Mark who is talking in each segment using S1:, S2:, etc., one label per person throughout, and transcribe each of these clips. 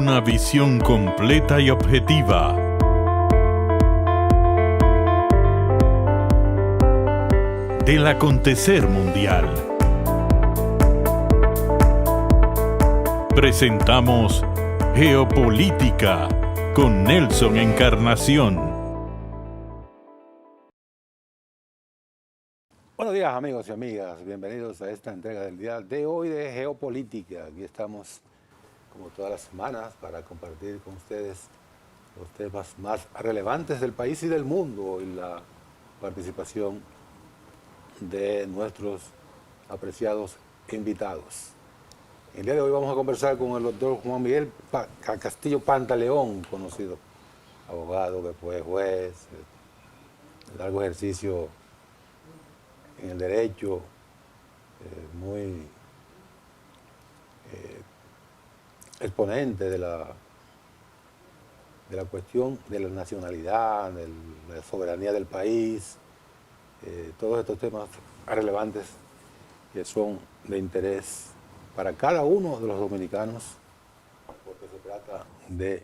S1: Una visión completa y objetiva. Del acontecer mundial. Presentamos Geopolítica con Nelson Encarnación.
S2: Buenos días, amigos y amigas. Bienvenidos a esta entrega del día de hoy de Geopolítica. Aquí estamos como todas las semanas para compartir con ustedes los temas más relevantes del país y del mundo y la participación de nuestros apreciados invitados. El día de hoy vamos a conversar con el doctor Juan Miguel Castillo Pantaleón, conocido abogado que fue juez, de largo ejercicio en el derecho, muy exponente de la cuestión de la nacionalidad, de la soberanía del país, todos estos temas relevantes que son de interés para cada uno de los dominicanos, porque se trata de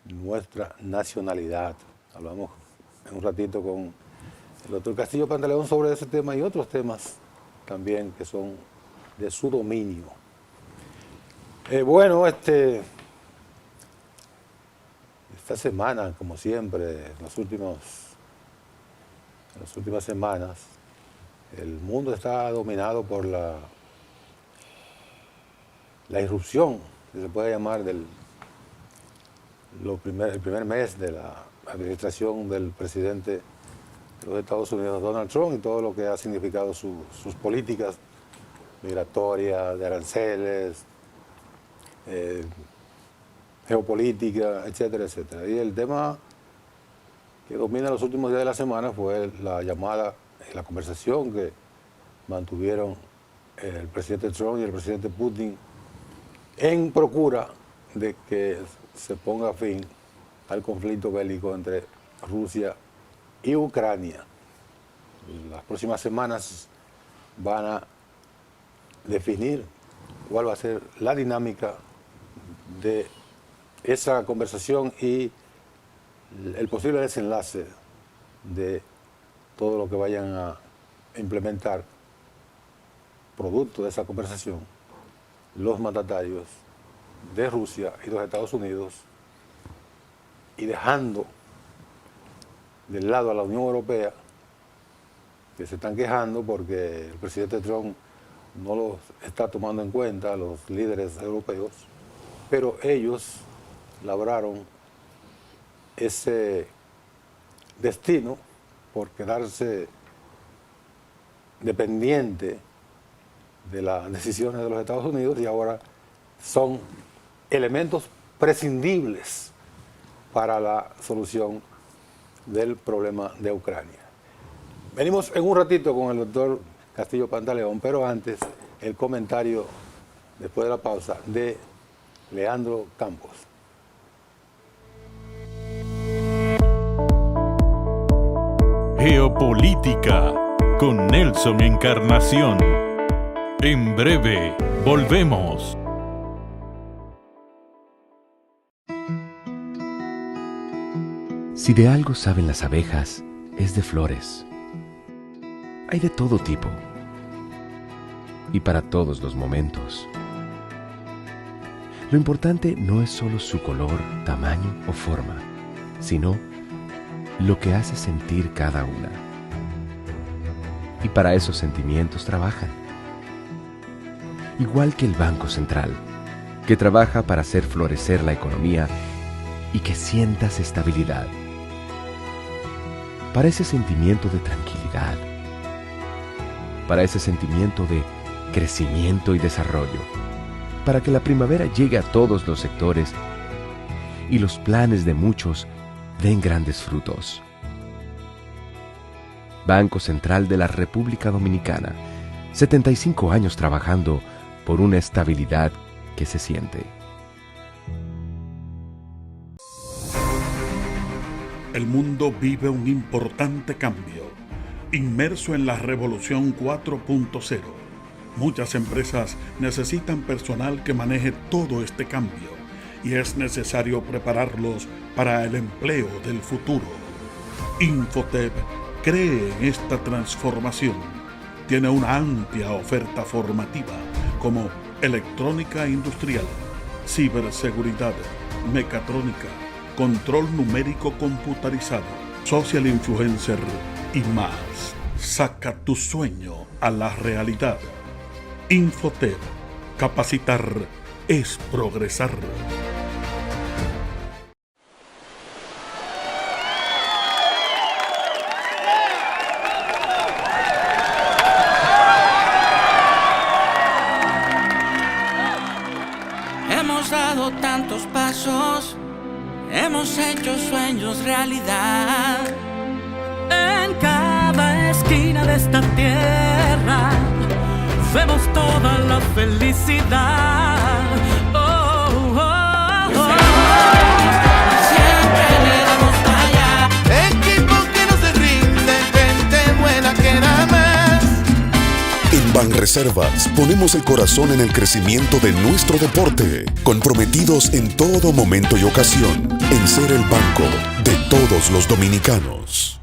S2: nuestra nacionalidad. Hablamos en un ratito con el doctor Castillo Pantaleón sobre ese tema y otros temas también que son de su dominio. Esta semana, como siempre, en las últimas semanas, el mundo está dominado por la irrupción, que se puede llamar, el primer mes de la administración del presidente de los Estados Unidos, Donald Trump, y todo lo que ha significado sus políticas migratorias, de aranceles, geopolítica, etcétera, etcétera. Y el tema que domina los últimos días de la semana fue la conversación que mantuvieron el presidente Trump y el presidente Putin en procura de que se ponga fin al conflicto bélico entre Rusia y Ucrania. Las próximas semanas van a definir cuál va a ser la dinámica de esa conversación y el posible desenlace de todo lo que vayan a implementar producto de esa conversación los mandatarios de Rusia y los Estados Unidos, y dejando del lado a la Unión Europea, que se están quejando porque el presidente Trump no los está tomando en cuenta, los líderes europeos, pero ellos labraron ese destino por quedarse dependiente de las decisiones de los Estados Unidos, y ahora son elementos prescindibles para la solución del problema de Ucrania. Venimos en un ratito con el doctor Castillo Pantaleón, pero antes el comentario, después de la pausa, de Leandro Campos.
S1: Geopolítica con Nelson Encarnación. En breve, volvemos.
S3: Si de algo saben las abejas, es de flores. Hay de todo tipo y para todos los momentos. Lo importante no es solo su color, tamaño o forma, sino lo que hace sentir cada una. Y para esos sentimientos trabajan. Igual que el Banco Central, que trabaja para hacer florecer la economía y que sientas estabilidad. Para ese sentimiento de tranquilidad, para ese sentimiento de crecimiento y desarrollo, para que la primavera llegue a todos los sectores y los planes de muchos den grandes frutos. Banco Central de la República Dominicana, 75 años trabajando por una estabilidad que se siente.
S4: El mundo vive un importante cambio, inmerso en la revolución 4.0. Muchas empresas necesitan personal que maneje todo este cambio y es necesario prepararlos para el empleo del futuro. Infotep cree en esta transformación. Tiene una amplia oferta formativa como electrónica industrial, ciberseguridad, mecatrónica, control numérico computarizado, social influencer y más. Saca tu sueño a la realidad. Infotep. Capacitar es progresar.
S5: Hemos dado tantos pasos, hemos hecho sueños realidad. En cada esquina de esta tierra vemos toda la felicidad. Oh, oh, oh. Siempre le damos para allá.
S6: Equipo que no se rinde, gente buena que da más.
S7: En Banreservas ponemos el corazón en el crecimiento de nuestro deporte, comprometidos en todo momento y ocasión en ser el banco de todos los dominicanos.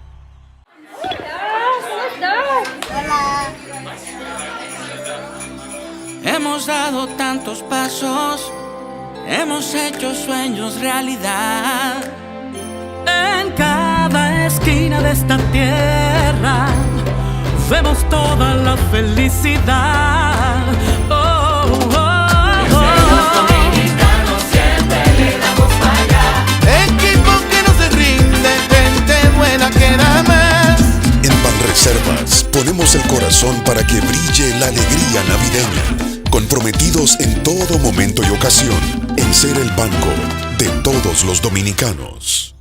S5: Hemos dado tantos pasos, hemos hecho sueños realidad. En cada esquina de esta tierra vemos toda la felicidad. Oh, oh, oh. Los dominicanos siempre le damos para allá.
S6: Equipo que no se rinde, gente buena que da más.
S7: En Banreservas ponemos el corazón para que brille la alegría navideña, comprometidos en todo momento y ocasión en ser el banco de todos los dominicanos.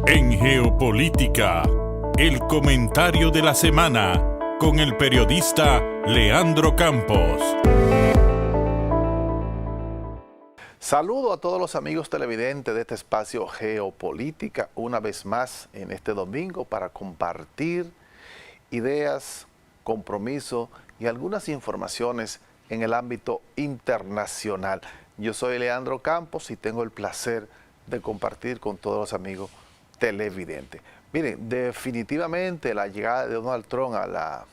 S1: En Geopolítica, el comentario de la semana con el periodista Leandro Campos.
S8: Saludo a todos los amigos televidentes de este espacio Geopolítica, una vez más en este domingo para compartir ideas, compromiso y algunas informaciones en el ámbito internacional. Yo soy Leandro Campos y tengo el placer de compartir con todos los amigos televidentes. Miren, definitivamente la llegada de Donald Trump a la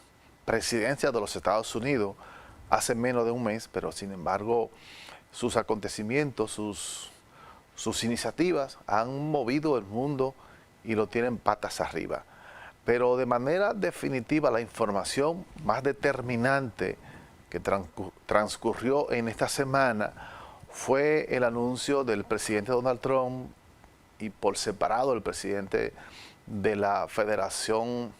S8: presidencia de los Estados Unidos hace menos de un mes, pero sin embargo sus acontecimientos, sus iniciativas han movido el mundo y lo tienen patas arriba. Pero de manera definitiva la información más determinante que transcurrió en esta semana fue el anuncio del presidente Donald Trump y por separado el presidente de la Federación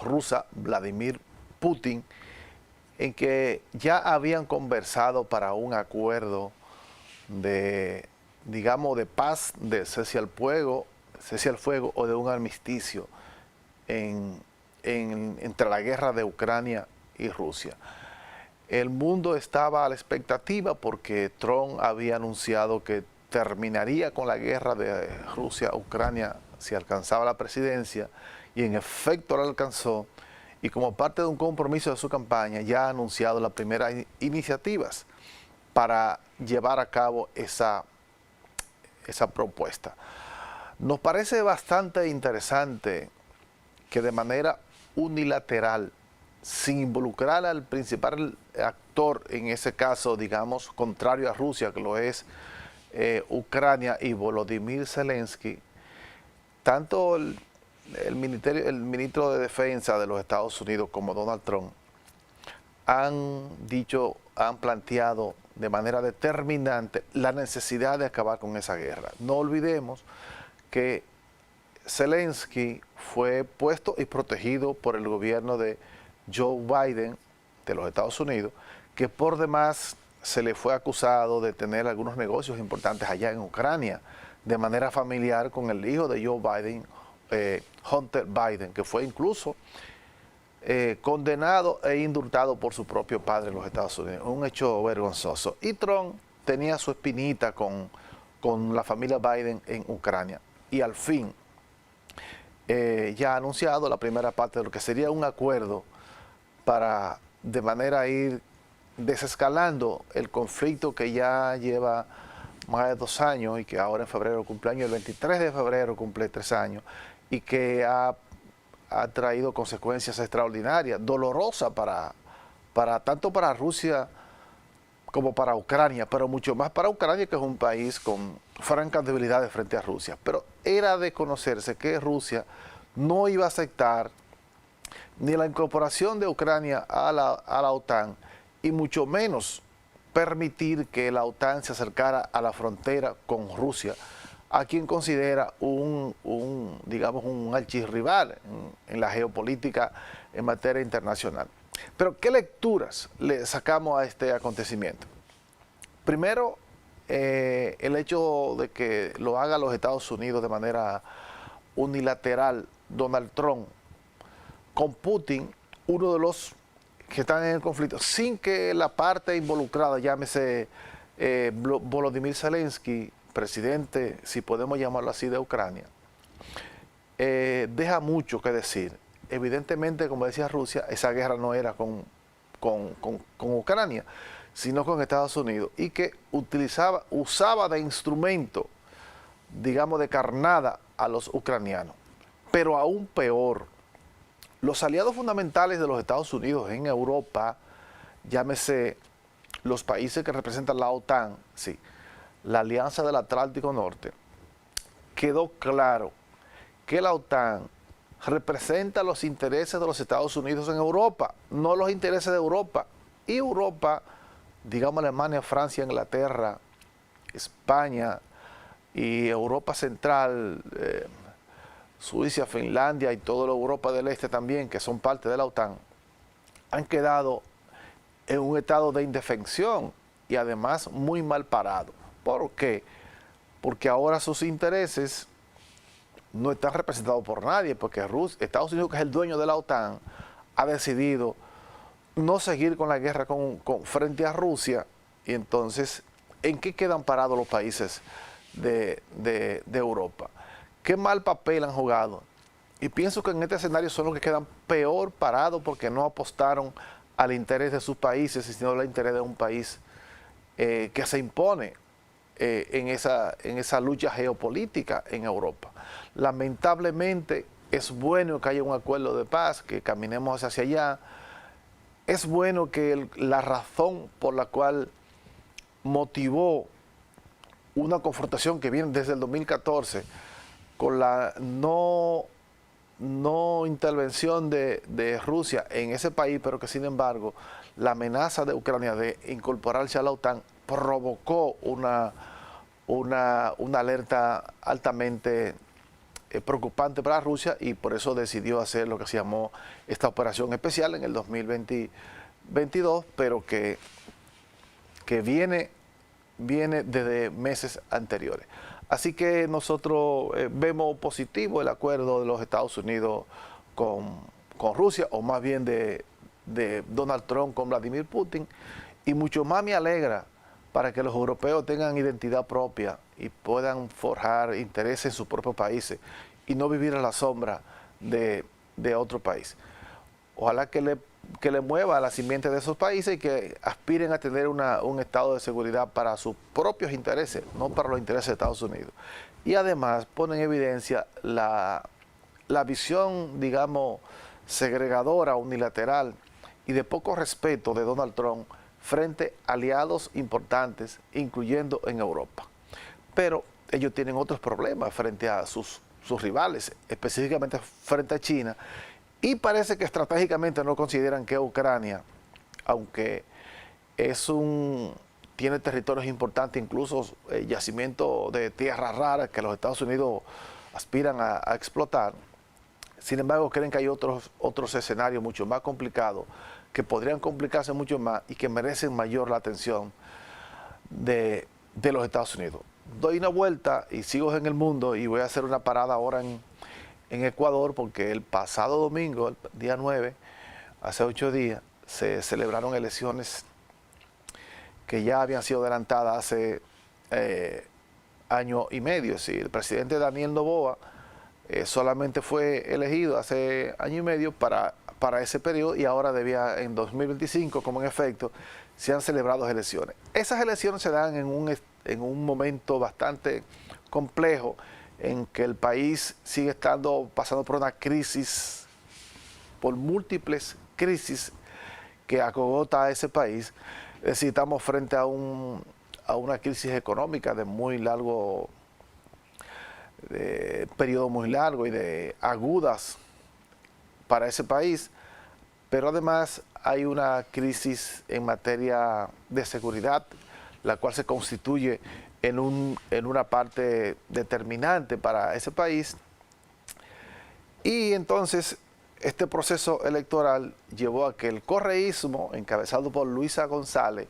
S8: Rusa, Vladimir Putin, en que ya habían conversado para un acuerdo de, digamos, de paz, de cese al fuego o de un armisticio entre la guerra de Ucrania y Rusia. El mundo estaba a la expectativa porque Trump había anunciado que terminaría con la guerra de Rusia-Ucrania si alcanzaba la presidencia, y en efecto la alcanzó, y como parte de un compromiso de su campaña ya ha anunciado las primeras iniciativas para llevar a cabo esa propuesta. Nos parece bastante interesante que de manera unilateral, sin involucrar al principal actor, en ese caso, digamos, contrario a Rusia, que lo es Ucrania y Volodymyr Zelensky, tanto el ministro de Defensa de los Estados Unidos como Donald Trump han planteado de manera determinante la necesidad de acabar con esa guerra. No olvidemos que Zelensky fue puesto y protegido por el gobierno de Joe Biden de los Estados Unidos, que por demás se le fue acusado de tener algunos negocios importantes allá en Ucrania, de manera familiar con el hijo de Joe Biden, Hunter Biden, que fue incluso condenado e indultado por su propio padre en los Estados Unidos. Un hecho vergonzoso. Y Trump tenía su espinita con la familia Biden en Ucrania. Y al fin ya ha anunciado la primera parte de lo que sería un acuerdo para de manera ir desescalando el conflicto que ya lleva más de 2 años y que ahora en febrero cumpleaños, el 23 de febrero cumple 3 años, y que ha traído consecuencias extraordinarias, dolorosas tanto para Rusia como para Ucrania, pero mucho más para Ucrania, que es un país con francas debilidades frente a Rusia. Pero era de conocerse que Rusia no iba a aceptar ni la incorporación de Ucrania a la OTAN, y mucho menos permitir que la OTAN se acercara a la frontera con Rusia, a quien considera digamos, un archirrival en la geopolítica en materia internacional. Pero, ¿qué lecturas le sacamos a este acontecimiento? Primero, el hecho de que lo haga los Estados Unidos de manera unilateral, Donald Trump, con Putin, uno de los que están en el conflicto, sin que la parte involucrada, llámese Volodymyr Zelensky, presidente, si podemos llamarlo así, de Ucrania, deja mucho que decir. Evidentemente, como decía Rusia, esa guerra no era con Ucrania, sino con Estados Unidos, y que usaba de instrumento, digamos, de carnada a los ucranianos. Pero aún peor, los aliados fundamentales de los Estados Unidos en Europa, llámese los países que representan la OTAN, sí, la Alianza del Atlántico Norte, quedó claro que la OTAN representa los intereses de los Estados Unidos en Europa, no los intereses de Europa. Y Europa, digamos Alemania, Francia, Inglaterra, España y Europa Central, Suiza, Finlandia y toda la Europa del Este también, que son parte de la OTAN, han quedado en un estado de indefensión y además muy mal parados. ¿Por qué? Porque ahora sus intereses no están representados por nadie, porque Estados Unidos, que es el dueño de la OTAN, ha decidido no seguir con la guerra frente a Rusia. Y entonces, ¿en qué quedan parados los países de Europa? ¿Qué mal papel han jugado? Y pienso que en este escenario son los que quedan peor parados, porque no apostaron al interés de sus países, sino al interés de un país que se impone en esa lucha geopolítica en Europa. Lamentablemente, es bueno que haya un acuerdo de paz, que caminemos hacia allá. Es bueno que la razón por la cual motivó una confrontación que viene desde el 2014 con la no intervención de Rusia en ese país, pero que sin embargo la amenaza de Ucrania de incorporarse a la OTAN provocó una alerta altamente preocupante para Rusia, y por eso decidió hacer lo que se llamó esta operación especial en el 2022, pero que viene desde meses anteriores. Así que nosotros vemos positivo el acuerdo de los Estados Unidos con Rusia, o más bien de Donald Trump con Vladimir Putin, y mucho más me alegra para que los europeos tengan identidad propia y puedan forjar intereses en sus propios países y no vivir a la sombra de otro país. Ojalá que le mueva a la simiente de esos países y que aspiren a tener un estado de seguridad para sus propios intereses, no para los intereses de Estados Unidos. Y además pone en evidencia la visión, digamos, segregadora, unilateral y de poco respeto de Donald Trump frente a aliados importantes, incluyendo en Europa. Pero ellos tienen otros problemas frente a sus rivales, específicamente frente a China, y parece que estratégicamente no consideran que Ucrania, aunque tiene territorios importantes, incluso yacimientos de tierras raras que los Estados Unidos aspiran a explotar, sin embargo creen que hay otros escenarios mucho más complicados, que podrían complicarse mucho más y que merecen mayor la atención de los Estados Unidos. Doy una vuelta y sigo en el mundo, y voy a hacer una parada ahora en Ecuador, porque el pasado domingo, el día 9, hace 8 días, se celebraron elecciones que ya habían sido adelantadas hace año y medio. Es decir, el presidente Daniel Noboa solamente fue elegido hace año y medio para para ese periodo y ahora debía en 2025, como en efecto, se han celebrado elecciones. Esas elecciones se dan en un momento bastante complejo en que el país sigue pasando por una crisis, por múltiples crisis que acogota a ese país. Es decir, estamos frente a una crisis económica de muy largo, de periodo muy largo y de agudas para ese país, pero además hay una crisis en materia de seguridad, la cual se constituye en una parte determinante para ese país. Y entonces este proceso electoral llevó a que el correísmo, encabezado por Luisa González,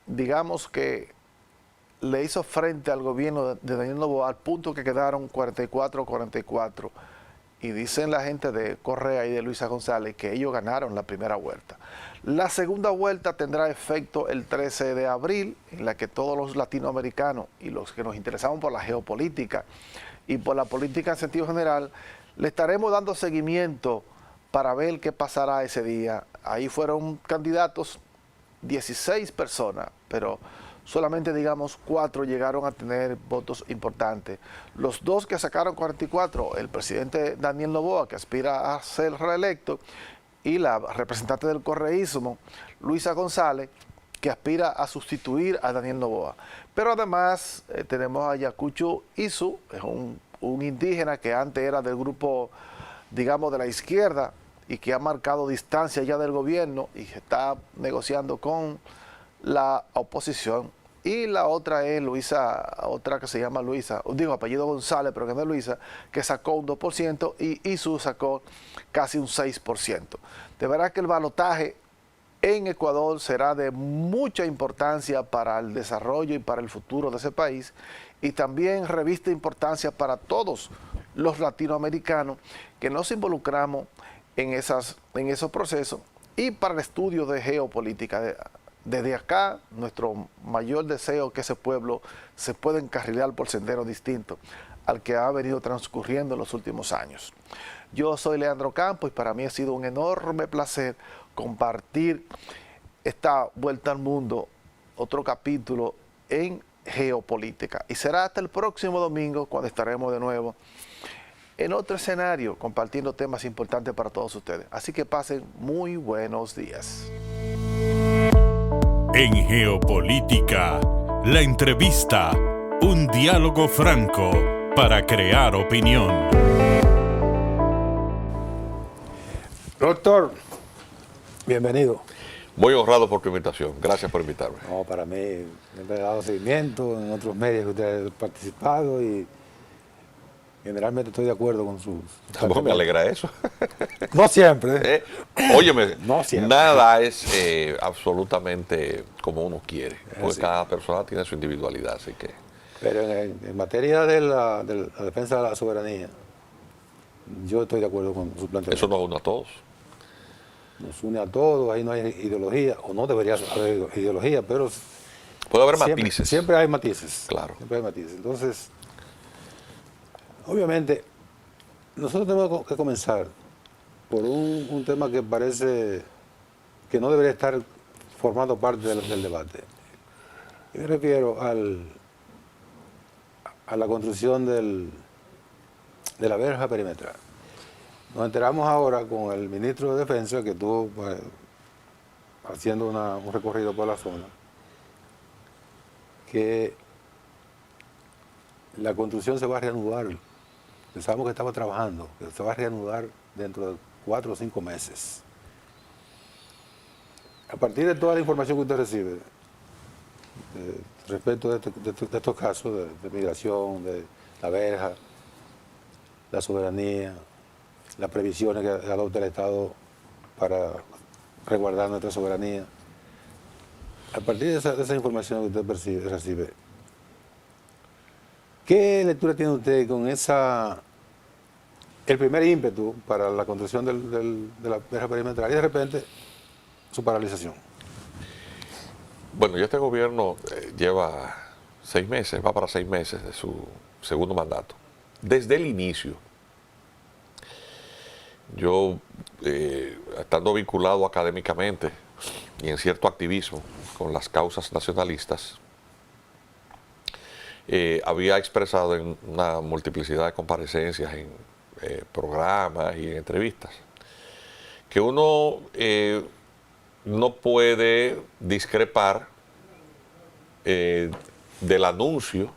S8: digamos que le hizo frente al gobierno de Daniel Noboa al punto que quedaron 44-44. Y dicen la gente de Correa y de Luisa González que ellos ganaron la primera vuelta. La segunda vuelta tendrá efecto el 13 de abril, en la que todos los latinoamericanos y los que nos interesamos por la geopolítica y por la política en sentido general, le estaremos dando seguimiento para ver qué pasará ese día. Ahí fueron candidatos 16 personas, pero solamente, digamos, 4 llegaron a tener votos importantes. Los 2 que sacaron 44, el presidente Daniel Noboa, que aspira a ser reelecto, y la representante del correísmo, Luisa González, que aspira a sustituir a Daniel Noboa. Pero además tenemos a Yacucho Isu, es un indígena que antes era del grupo, digamos, de la izquierda, y que ha marcado distancia ya del gobierno y está negociando con la oposición. Y la otra es Luisa, otra que se llama Luisa, digo apellido González, pero que no es Luisa, que sacó un 2% y Isu sacó casi un 6%. De verdad que el balotaje en Ecuador será de mucha importancia para el desarrollo y para el futuro de ese país, y también reviste importancia para todos los latinoamericanos que nos involucramos en esos procesos, y para el estudio de geopolítica. Desde acá, nuestro mayor deseo es que ese pueblo se pueda encarrilar por senderos distintos al que ha venido transcurriendo en los últimos años. Yo soy Leandro Campos y para mí ha sido un enorme placer compartir esta vuelta al mundo, otro capítulo en geopolítica. Y será hasta el próximo domingo cuando estaremos de nuevo en otro escenario compartiendo temas importantes para todos ustedes. Así que pasen muy buenos días.
S1: En Geopolítica, la entrevista, un diálogo franco para crear opinión.
S2: Doctor, bienvenido.
S9: Muy honrado por tu invitación. Gracias por invitarme.
S2: No, para mí, me he dado seguimiento en otros medios que usted ha participado y generalmente estoy de acuerdo con sus...
S9: Tampoco me alegra eso.
S2: No siempre.
S9: Óyeme,
S2: no siempre.
S9: Nada es absolutamente como uno quiere, porque cada persona tiene su individualidad, así que...
S2: Pero en materia de la defensa de la soberanía, yo estoy de acuerdo con su planteamiento.
S9: Eso nos une a todos.
S2: Nos une a todos, ahí no hay ideología, o no debería haber ideología, pero...
S9: Puede haber matices.
S2: Siempre hay matices.
S9: Claro.
S2: Siempre hay matices. Entonces... Obviamente, nosotros tenemos que comenzar por un tema que parece que no debería estar formando parte del debate. Y me refiero a la construcción de la verja perimetral. Nos enteramos ahora con el ministro de Defensa que estuvo haciendo un recorrido por la zona, que la construcción se va a reanudar. Pensábamos que estaba trabajando, que se va a reanudar dentro de 4 o 5 meses. A partir de toda la información que usted recibe respecto de estos casos de migración, de la verja, la soberanía, las previsiones que adopta el Estado para resguardar nuestra soberanía, a partir de esa información que usted recibe, ¿qué lectura tiene usted con el primer ímpetu para la construcción de la verja perimetral y de repente su paralización?
S9: Bueno, ya este gobierno lleva 6 meses, va para 6 meses de su segundo mandato. Desde el inicio, yo estando vinculado académicamente y en cierto activismo con las causas nacionalistas, había expresado en una multiplicidad de comparecencias en programas y en entrevistas que uno no puede discrepar del anuncio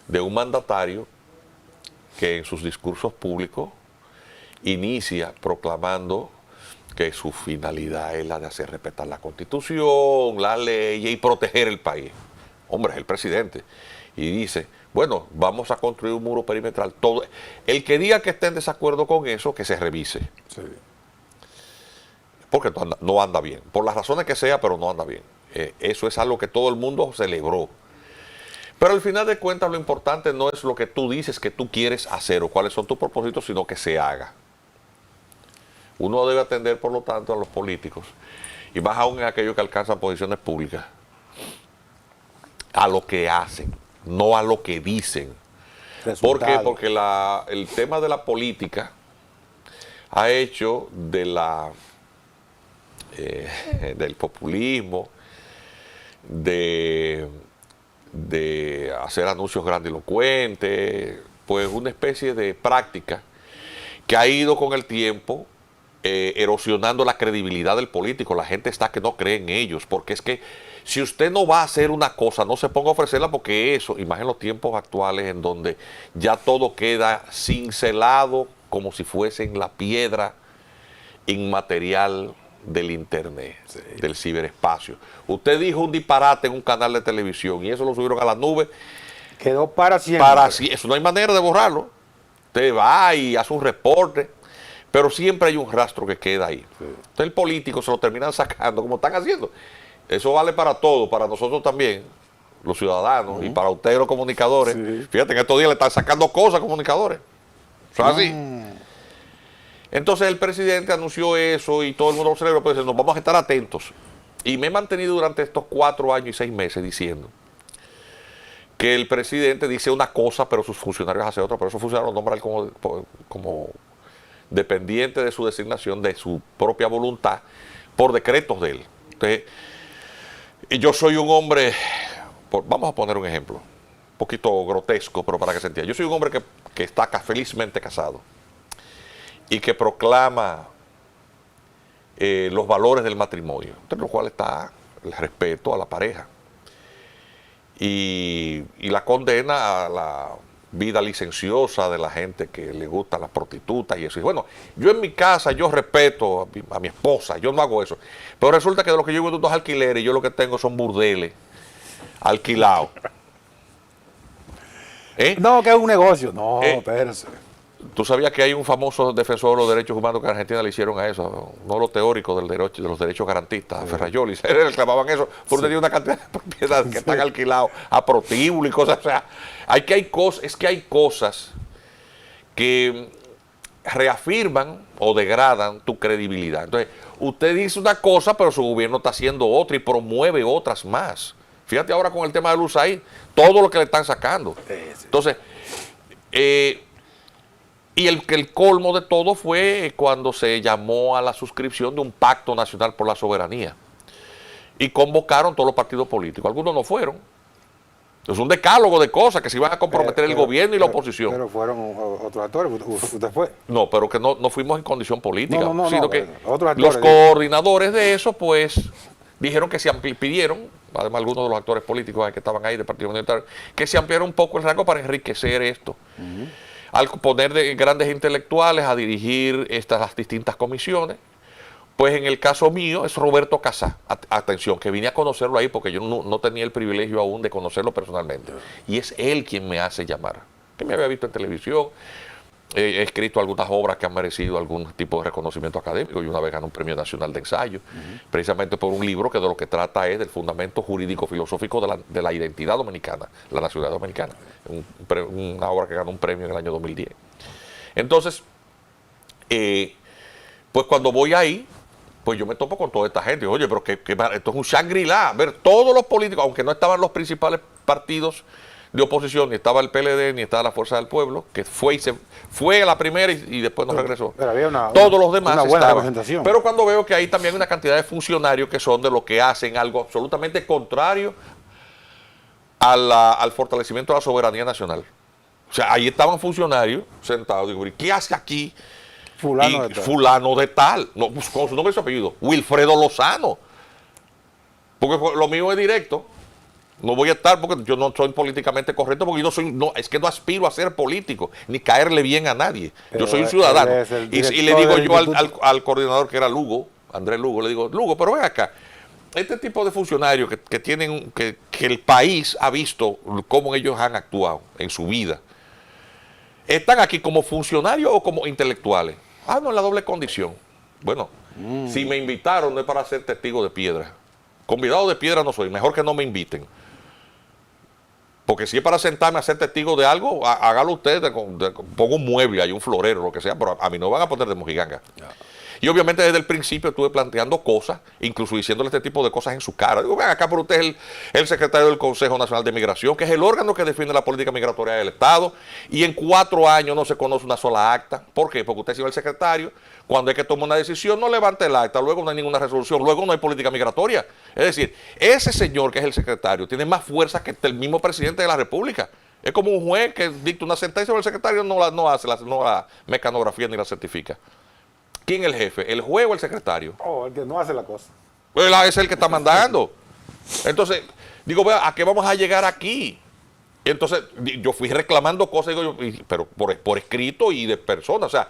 S9: de un mandatario que en sus discursos públicos inicia proclamando que su finalidad es la de hacer respetar la Constitución, la ley y proteger el país. Hombre, es el presidente. Y dice, bueno, vamos a construir un muro perimetral. Todo, el que diga que esté en desacuerdo con eso, que se revise. Sí. Porque no anda bien. Por las razones que sea, pero no anda bien. Eso es algo que todo el mundo celebró. Pero al final de cuentas lo importante no es lo que tú dices que tú quieres hacer o cuáles son tus propósitos, sino que se haga. Uno debe atender, por lo tanto, a los políticos, y más aún en aquellos que alcanzan posiciones públicas, a lo que hacen, no a lo que dicen. ¿Por qué? Porque el tema de la política ha hecho de del populismo, de hacer anuncios grandilocuentes, pues una especie de práctica que ha ido con el tiempo erosionando la credibilidad del político. La gente está que no cree en ellos, porque es que si usted no va a hacer una cosa, no se ponga a ofrecerla, porque eso, y más en los tiempos actuales en donde ya todo queda cincelado como si fuese en la piedra inmaterial del internet, sí, del ciberespacio. Usted dijo un disparate en un canal de televisión y eso lo subieron a la nube.
S2: Quedó para siempre.
S9: Eso no hay manera de borrarlo. Usted va y hace un reporte, pero siempre hay un rastro que queda ahí. Sí. Entonces el político se lo terminan sacando, como están haciendo. Eso vale para todos, para nosotros también, los ciudadanos, y para ustedes los comunicadores. Sí. Fíjate, en estos días le están sacando cosas a comunicadores. Eso es así. Entonces el presidente anunció eso y todo el mundo lo celebra, pero dice, nos vamos a estar atentos. Y me he mantenido durante estos 4 años y 6 meses diciendo que el presidente dice una cosa, pero sus funcionarios hacen otra, pero esos funcionarios los nombran como dependiente de su designación, de su propia voluntad, por decretos de él. Entonces, y yo soy un hombre, vamos a poner un ejemplo, un poquito grotesco, pero para que se entienda. Yo soy un hombre que está felizmente casado y que proclama los valores del matrimonio, entre los cuales está el respeto a la pareja y la condena a la vida licenciosa de la gente que le gusta las prostitutas y eso. Y bueno, yo en mi casa, yo respeto a mi esposa, yo no hago eso. Pero resulta que de lo que yo vivo dos alquileres, yo lo que tengo son burdeles alquilados.
S2: No, que es un negocio. No, espérese.
S9: Tú sabías que hay un famoso defensor de los derechos humanos que en Argentina le hicieron a eso, no los teóricos de los derechos garantistas, a Ferrayoli, se reclamaban eso, porque tenía una cantidad de propiedades que están alquilados a prostíbulos y cosas. O sea, hay cosas que reafirman o degradan tu credibilidad. Entonces, usted dice una cosa, pero su gobierno está haciendo otra y promueve otras más. Fíjate ahora con el tema de USAID, todo lo que le están sacando. Entonces, y el colmo de todo fue cuando se llamó a la suscripción de un pacto nacional por la soberanía. Y convocaron todos los partidos políticos. Algunos no fueron. Es un decálogo de cosas que se iban a comprometer el gobierno y la oposición.
S2: Pero fueron otros actores. ¿Usted fue?
S9: No, pero que no fuimos en condición política. Sino que los coordinadores de eso, pues, dijeron que se pidieron, además algunos de los actores políticos que estaban ahí del Partido Comunitario, que se ampliara un poco el rango para enriquecer esto. Al poner de grandes intelectuales a dirigir las distintas comisiones, pues en el caso mío es Roberto Casá, atención, que vine a conocerlo ahí porque yo no tenía el privilegio aún de conocerlo personalmente, y es él quien me hace llamar, que me había visto en televisión, he escrito algunas obras que han merecido algún tipo de reconocimiento académico, y una vez gané un premio nacional de ensayo, precisamente por un libro que de lo que trata es del fundamento jurídico-filosófico de la identidad dominicana, la nacionalidad dominicana, una obra que ganó un premio en el año 2010. Entonces, pues cuando voy ahí, pues yo me topo con toda esta gente, oye, pero esto es un Shangri-La, ver todos los políticos, aunque no estaban los principales partidos de oposición, ni estaba el PLD, ni estaba la Fuerza del Pueblo, que fue a la primera y después no regresó.
S2: Pero había
S9: todos los demás
S2: una buena
S9: estaban.
S2: representación.
S9: Pero cuando veo que hay también una cantidad de funcionarios que son de lo que hacen algo absolutamente contrario al fortalecimiento de la soberanía nacional. O sea, ahí estaban funcionarios sentados. Digo, ¿qué hace aquí fulano de tal? No, pues, con su nombre y su apellido. Wilfredo Lozano. Porque lo mío es directo. No voy a estar porque yo no soy políticamente correcto, porque es que no aspiro a ser político, ni caerle bien a nadie. Yo soy un ciudadano. Y le digo yo al coordinador, que era Lugo, Andrés Lugo, le digo, Lugo, pero ven acá. Este tipo de funcionarios que tienen, que el país ha visto cómo ellos han actuado en su vida, ¿están aquí como funcionarios o como intelectuales? Ah, no, en la doble condición. Bueno, si me invitaron no es para ser testigo de piedra. Convidado de piedra no soy, mejor que no me inviten. Porque si es para sentarme a ser testigo de algo, hágalo usted, pongo un mueble, hay un florero, lo que sea, pero a mí no van a poner de mojiganga. No. Y obviamente desde el principio estuve planteando cosas, incluso diciéndole este tipo de cosas en su cara. Digo, ven acá, pero usted es el secretario del Consejo Nacional de Migración, que es el órgano que define la política migratoria del Estado, y en 4 años no se conoce una sola acta. ¿Por qué? Porque usted ha sido el secretario, cuando hay que tomar una decisión no levante el acta, luego no hay ninguna resolución, luego no hay política migratoria. Es decir, ese señor que es el secretario tiene más fuerza que el mismo presidente de la República. Es como un juez que dicta una sentencia, pero el secretario no hace la mecanografía ni la certifica. ¿Quién es el jefe? ¿El juez o el secretario?
S2: El que no hace la cosa.
S9: Él es el que está mandando. Entonces, digo, vea, ¿a qué vamos a llegar aquí? Y entonces, yo fui reclamando cosas, digo yo, pero por escrito y de persona. O sea,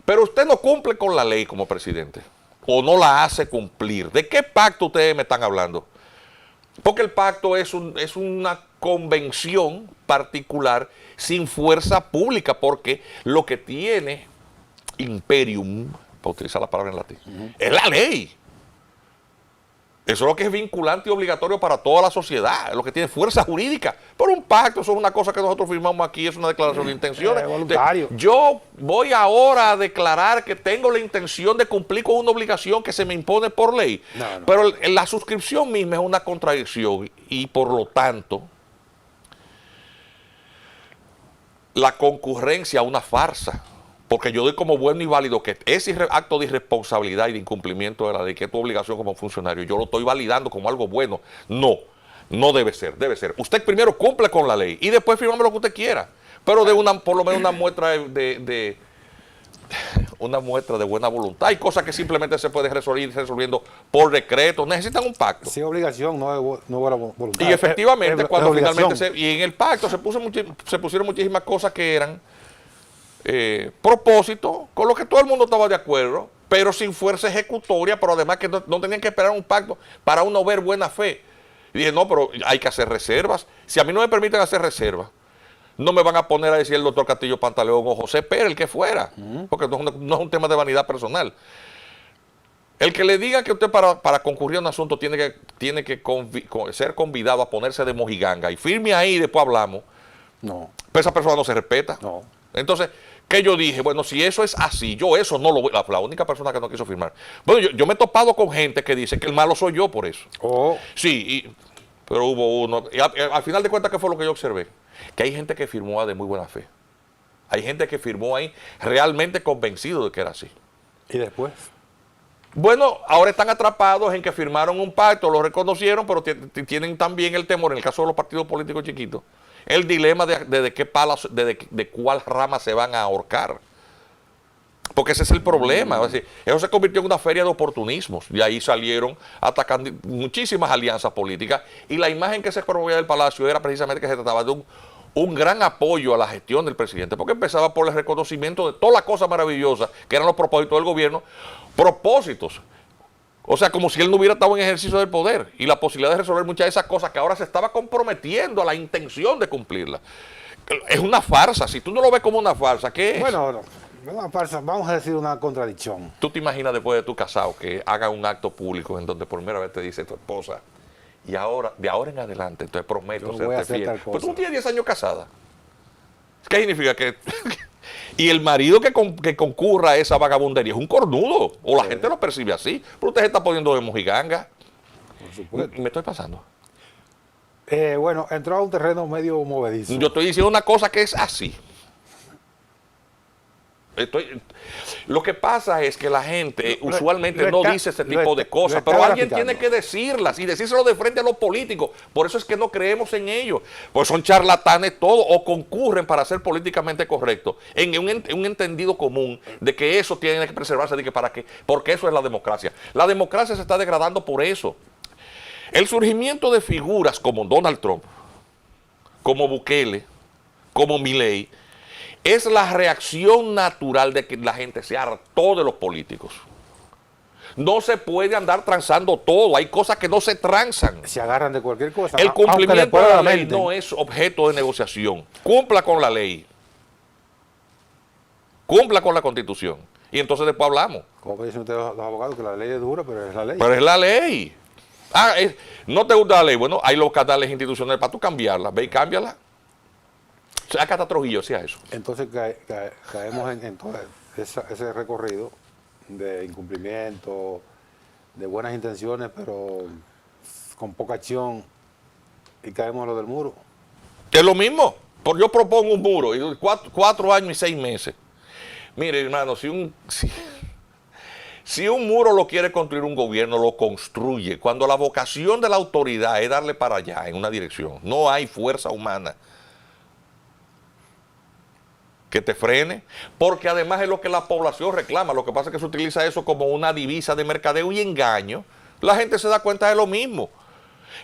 S9: pero usted no cumple con la ley como presidente. O no la hace cumplir. ¿De qué pacto ustedes me están hablando? Porque el pacto es una convención particular sin fuerza pública, porque lo que tiene imperium, para utilizar la palabra en latín, es la ley. Eso es lo que es vinculante y obligatorio para toda la sociedad, es lo que tiene fuerza jurídica. Pero un pacto, eso es una cosa que nosotros firmamos aquí, es una declaración de intenciones.
S2: Voluntario.
S9: Yo voy ahora a declarar que tengo la intención de cumplir con una obligación que se me impone por ley. No. Pero la suscripción misma es una contradicción y por lo tanto la concurrencia a una farsa. Porque yo doy como bueno y válido que ese acto de irresponsabilidad y de incumplimiento de la ley, que es tu obligación como funcionario, yo lo estoy validando como algo bueno. No debe ser, debe ser. Usted primero cumple con la ley y después firmame lo que usted quiera. Pero de por lo menos una muestra una muestra de buena voluntad. Hay cosas que simplemente se pueden resolviendo por decreto. Necesitan un pacto.
S2: Sí, obligación, no buena voluntad.
S9: Y efectivamente, cuando finalmente y en el pacto se pusieron muchísimas cosas que eran propósito, con lo que todo el mundo estaba de acuerdo, pero sin fuerza ejecutoria, pero además que no tenían que esperar un pacto para uno ver buena fe. Y dije, no, pero hay que hacer reservas. Si a mí no me permiten hacer reservas, no me van a poner a decir el doctor Castillo Pantaleón o José Pérez, el que fuera, porque no es un tema de vanidad personal. El que le diga que usted para concurrir a un asunto tiene que ser convidado a ponerse de mojiganga y firme ahí y después hablamos,
S2: no.
S9: Pero esa persona no se respeta.
S2: No.
S9: Entonces, ¿qué yo dije? Bueno, si eso es así, yo eso no lo voy, la única persona que no quiso firmar. Bueno, yo me he topado con gente que dice que el malo soy yo por eso. Sí, pero hubo uno, y al final de cuentas, ¿qué fue lo que yo observé? Que hay gente que firmó de muy buena fe. Hay gente que firmó ahí realmente convencido de que era así.
S2: ¿Y después?
S9: Bueno, ahora están atrapados en que firmaron un pacto, lo reconocieron, pero tienen también el temor, en el caso de los partidos políticos chiquitos, el dilema de cuál rama se van a ahorcar. Porque ese es el problema. Es decir, eso se convirtió en una feria de oportunismos. Y ahí salieron atacando muchísimas alianzas políticas. Y la imagen que se promovía del Palacio era precisamente que se trataba de un gran apoyo a la gestión del presidente. Porque empezaba por el reconocimiento de todas las cosas maravillosas que eran los propósitos del gobierno. Propósitos. O sea, como si él no hubiera estado en ejercicio del poder y la posibilidad de resolver muchas de esas cosas que ahora se estaba comprometiendo a la intención de cumplirlas. Es una farsa. Si tú no lo ves como una farsa, ¿qué es?
S2: Bueno, no es una farsa, vamos a decir una contradicción.
S9: ¿Tú te imaginas después de tu casado que haga un acto público en donde por primera vez te dice tu esposa y ahora, de ahora en adelante, te prometo serte fiel? Pues tú no tienes 10 años casada. ¿Qué significa? Que y el marido que concurra a esa vagabundería es un cornudo, o la gente lo percibe así, pero usted se está poniendo de mojiganga.
S2: Por supuesto.
S9: Me estoy pasando.
S2: Bueno, entró a un terreno medio movedizo.
S9: Yo estoy diciendo una cosa que es así. Lo que pasa es que la gente usualmente no dice ese tipo de cosas, pero alguien tiene que decirlas y decírselo de frente a los políticos. Por eso es que no creemos en ellos. Pues son charlatanes todos o concurren para ser políticamente correctos en un entendido común de que eso tiene que preservarse, de que para qué, porque eso es la democracia. La democracia se está degradando por eso. El surgimiento de figuras como Donald Trump, como Bukele, como Milei, es la reacción natural de que la gente se hartó de los políticos. No se puede andar transando todo, hay cosas que no se transan.
S2: Se agarran de cualquier cosa.
S9: El cumplimiento de la ley no es objeto de negociación. Cumpla con la ley. Cumpla con la Constitución. Y entonces después hablamos.
S2: Como dicen ustedes los abogados, que la ley es dura, pero es la ley.
S9: Pero es la ley. ¿No te gusta la ley? Bueno, hay los canales institucionales para tú cambiarla. Ve y cámbiala. O sea, acá está Trujillo, hacía eso.
S2: Entonces caemos en todo ese recorrido de incumplimiento, de buenas intenciones, pero con poca acción, y caemos en lo del muro.
S9: Es lo mismo. Yo propongo un muro, y 4 años y 6 meses. Mire, hermano, si un muro lo quiere construir un gobierno, lo construye. Cuando la vocación de la autoridad es darle para allá, en una dirección, no hay fuerza humana que te frene, porque además es lo que la población reclama. Lo que pasa es que se utiliza eso como una divisa de mercadeo y engaño. La gente se da cuenta de lo mismo.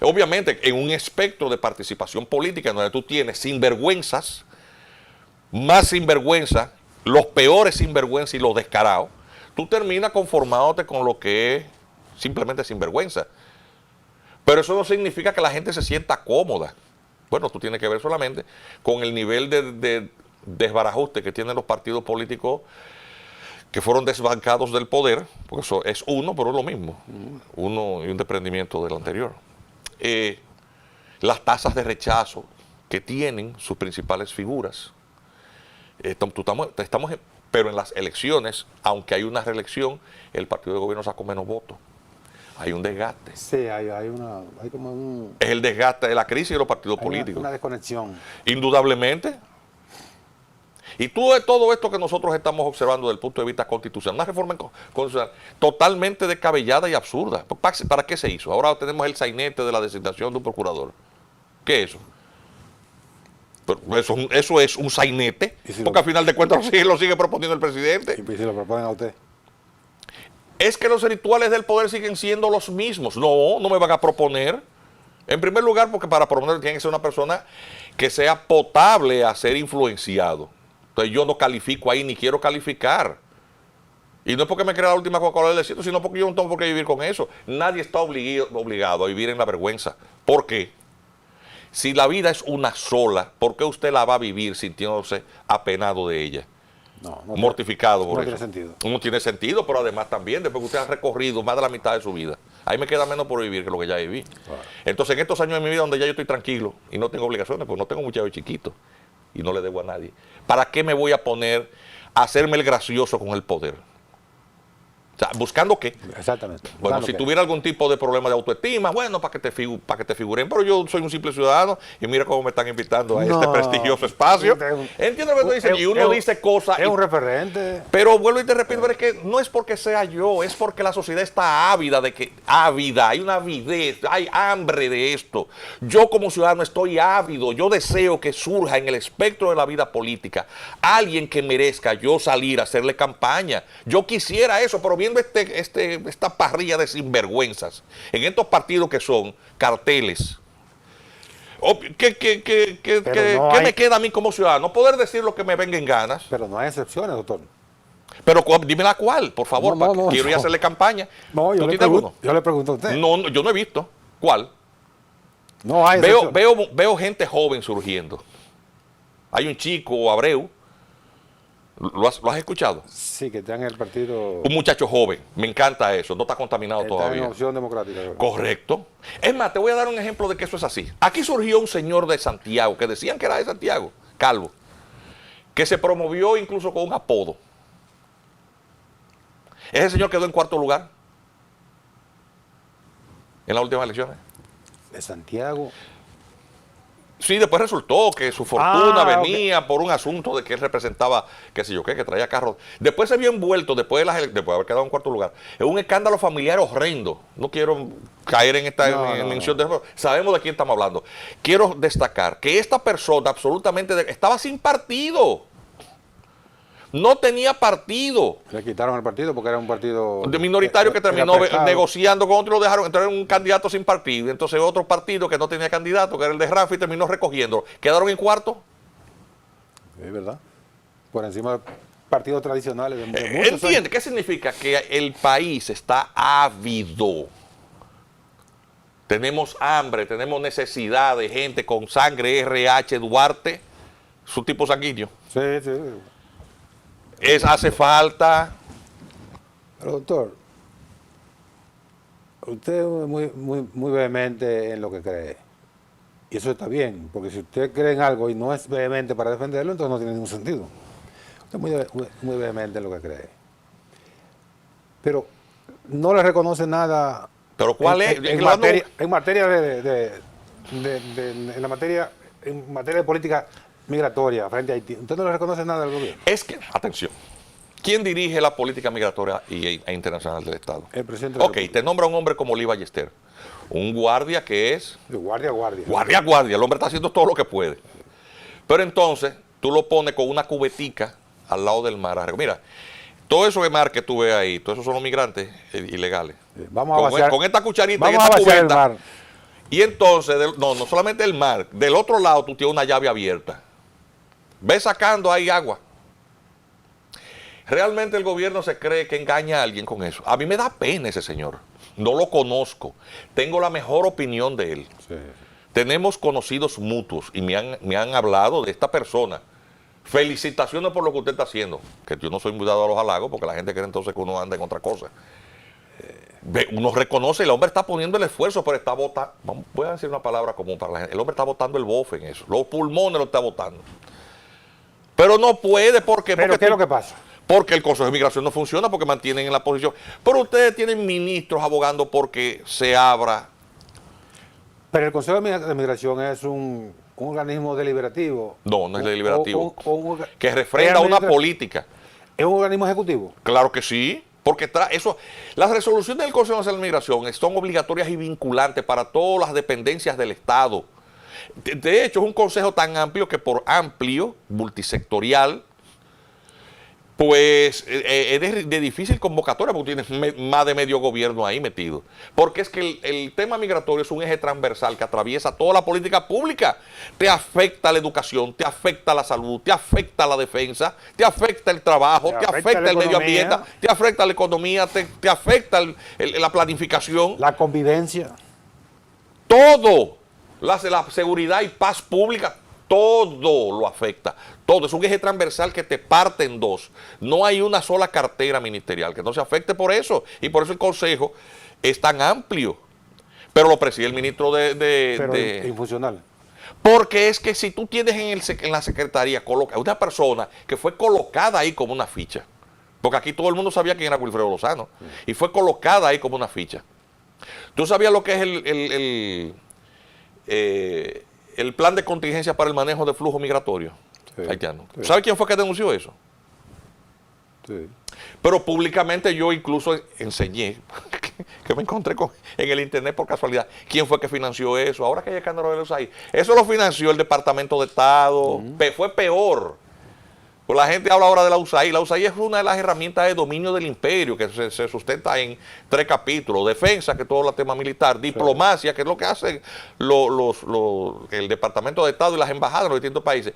S9: Obviamente, en un espectro de participación política en donde tú tienes sinvergüenzas, más sinvergüenzas, los peores sinvergüenzas y los descarados, tú terminas conformándote con lo que es simplemente sinvergüenza. Pero eso no significa que la gente se sienta cómoda. Bueno, tú tienes que ver solamente con el nivel de desbarajuste que tienen los partidos políticos que fueron desbancados del poder, porque eso es uno, pero es lo mismo, uno y un desprendimiento del anterior. Las tasas de rechazo que tienen sus principales figuras. Pero en las elecciones, aunque hay una reelección, el partido de gobierno sacó menos votos. Hay un desgaste.
S2: Sí, hay como un...
S9: Es el desgaste de la crisis de los partidos políticos.
S2: Una desconexión.
S9: Indudablemente. Y todo esto que nosotros estamos observando desde el punto de vista constitucional, una reforma constitucional totalmente descabellada y absurda. ¿Para qué se hizo? Ahora tenemos el sainete de la designación de un procurador. ¿Qué es eso? Pero eso es un sainete, porque al final de cuentas lo sigue proponiendo el presidente.
S2: ¿Y si lo proponen a usted?
S9: Es que los rituales del poder siguen siendo los mismos. No me van a proponer. En primer lugar, porque para proponer tiene que ser una persona que sea potable a ser influenciado. Entonces yo no califico ahí ni quiero calificar. Y no es porque me crea la última Coca-Cola del desierto, sino porque yo no tengo por qué vivir con eso. Nadie está obligado a vivir en la vergüenza. ¿Por qué? Si la vida es una sola, ¿por qué usted la va a vivir sintiéndose apenado de ella?
S2: No
S9: mortificado por eso.
S2: No tiene sentido.
S9: No tiene sentido, pero además también, después que usted ha recorrido más de la mitad de su vida, ahí me queda menos por vivir que lo que ya viví. Claro. Entonces, en estos años de mi vida donde ya yo estoy tranquilo y no tengo obligaciones, pues no tengo muchachos chiquitos y no le debo a nadie, ¿para qué me voy a poner a hacerme el gracioso con el poder? O sea, ¿buscando qué?
S2: Exactamente.
S9: Bueno, si tuviera algún tipo de problema de autoestima, bueno, para que te figuren, pero yo soy un simple ciudadano y mira cómo me están invitando a este prestigioso espacio. Entiendo lo que tú dices, y uno dice cosas.
S2: Es un referente.
S9: Pero vuelvo y te repito, pero es que no es porque sea yo, es porque la sociedad está ávida hay una avidez, hay hambre de esto. Yo como ciudadano estoy ávido, yo deseo que surja en el espectro de la vida política alguien que merezca yo salir a hacerle campaña. Yo quisiera eso, pero viendo esta parrilla de sinvergüenzas en estos partidos que son carteles, ¿qué me queda a mí como ciudadano? Poder decir lo que me venga en ganas.
S2: Pero no hay excepciones, doctor.
S9: Pero dime la cual, por favor, quiero ir a hacerle campaña.
S2: No, yo le pregunto a usted.
S9: No, yo no he visto. ¿Cuál?
S2: No hay
S9: veo gente joven surgiendo. Hay un chico, Abreu. ¿Lo has escuchado?
S2: Sí, que está en el partido...
S9: Un muchacho joven, me encanta eso, no está contaminado todavía.
S2: Está en Opción Democrática.
S9: Correcto. Es más, te voy a dar un ejemplo de que eso es así. Aquí surgió un señor de Santiago, que decían que era de Santiago, calvo, que se promovió incluso con un apodo. Ese señor quedó en 4º lugar en las últimas elecciones.
S2: ¿De Santiago?
S9: Sí, después resultó que su fortuna venía por un asunto de que él representaba, qué sé yo qué, que traía carros. Después se vio envuelto, después de haber quedado en cuarto lugar, en un escándalo familiar horrendo. No quiero caer en esta mención de eso. Sabemos de quién estamos hablando. Quiero destacar que esta persona absolutamente estaba sin partido. No tenía partido.
S2: Le quitaron el partido porque era un partido
S9: de minoritario que terminó negociando con otro, lo dejaron entrar en un candidato sin partido. Entonces otro partido que no tenía candidato, que era el de Rafi, terminó recogiendo. Quedaron en cuarto.
S2: Es verdad. Por encima de partidos tradicionales de muchos
S9: ¿Entiende?
S2: años.
S9: ¿Qué significa? Que el país está ávido. Tenemos hambre, tenemos necesidad de gente con sangre RH Duarte, su tipo sanguíneo.
S2: Sí, sí.
S9: Hace falta.
S2: Pero doctor, usted es muy vehemente en lo que cree. Y eso está bien, porque si usted cree en algo y no es vehemente para defenderlo, entonces no tiene ningún sentido. Usted es muy vehemente en lo que cree. Pero no le reconoce nada.
S9: ¿Pero cuál es?
S2: En materia de política migratoria frente a Haití. ¿Usted no le reconoce nada al gobierno?
S9: Es que, atención, ¿quién dirige la política migratoria e internacional del Estado?
S2: El presidente.
S9: Ok, te nombra un hombre como Lee Ballester, un guardia que es...
S2: Guardia.
S9: Guardia, el hombre está haciendo todo lo que puede. Pero entonces, tú lo pones con una cubetica al lado del mar. Mira, todo eso de mar que tú ves ahí, todos esos son los migrantes ilegales.
S2: Vamos a vaciar,
S9: con esta cucharita
S2: vamos
S9: y esta
S2: a vaciar
S9: cubeta.
S2: el mar.
S9: Y entonces, no solamente el mar, del otro lado tú tienes una llave abierta. Ves sacando ahí agua. Realmente el gobierno se cree que engaña a alguien con eso. A mí me da pena ese señor. No lo conozco. Tengo la mejor opinión de él.
S2: Sí.
S9: Tenemos conocidos mutuos y me han hablado de esta persona. Felicitaciones por lo que usted está haciendo. Que yo no soy muy dado a los halagos porque la gente cree entonces que uno anda en otra cosa. Uno reconoce, el hombre está poniendo el esfuerzo, pero está botando. Voy a decir una palabra común para la gente. El hombre está botando el bofe en eso. Los pulmones lo está botando. Pero no puede porque...
S2: ¿Pero qué es lo que pasa?
S9: Porque el Consejo de Migración no funciona, porque mantienen en la posición. Pero ustedes tienen ministros abogando porque se abra.
S2: Pero el Consejo de Migración es un organismo deliberativo.
S9: No es deliberativo. Que refrenda una política.
S2: ¿Es un organismo ejecutivo?
S9: Claro que sí. Porque las resoluciones del Consejo Nacional de Migración son obligatorias y vinculantes para todas las dependencias del Estado. De hecho, es un consejo tan amplio que por amplio, multisectorial, pues es de difícil convocatoria porque tienes más de medio gobierno ahí metido. Porque es que el tema migratorio es un eje transversal que atraviesa toda la política pública. Te afecta la educación, te afecta la salud, te afecta la defensa, te afecta el trabajo, te afecta el medio ambiente, te afecta la economía, te afecta la planificación.
S2: La convivencia.
S9: Todo. La seguridad y paz pública, todo lo afecta. Todo. Es un eje transversal que te parte en dos. No hay una sola cartera ministerial que no se afecte por eso. Y por eso el Consejo es tan amplio. Pero lo preside el ministro
S2: Pero infuncional.
S9: Porque es que si tú tienes en la Secretaría una persona que fue colocada ahí como una ficha, porque aquí todo el mundo sabía quién era Wilfredo Lozano, y fue colocada ahí como una ficha. ¿Tú sabías lo que es el plan de contingencia para el manejo de flujo migratorio haitiano? Sí. ¿Sabe quién fue que denunció eso?
S2: Sí.
S9: Pero públicamente yo incluso enseñé, que me encontré en el internet por casualidad, quién fue que financió eso. Ahora que hay escándalo de USAID, eso lo financió el Departamento de Estado. Fue peor. Pues la gente habla ahora de la USAID. La USAID es una de las herramientas de dominio del imperio que se sustenta en 3 capítulos. Defensa, que es todo el tema militar. Diplomacia, que es lo que hacen el Departamento de Estado y las embajadas de los distintos países.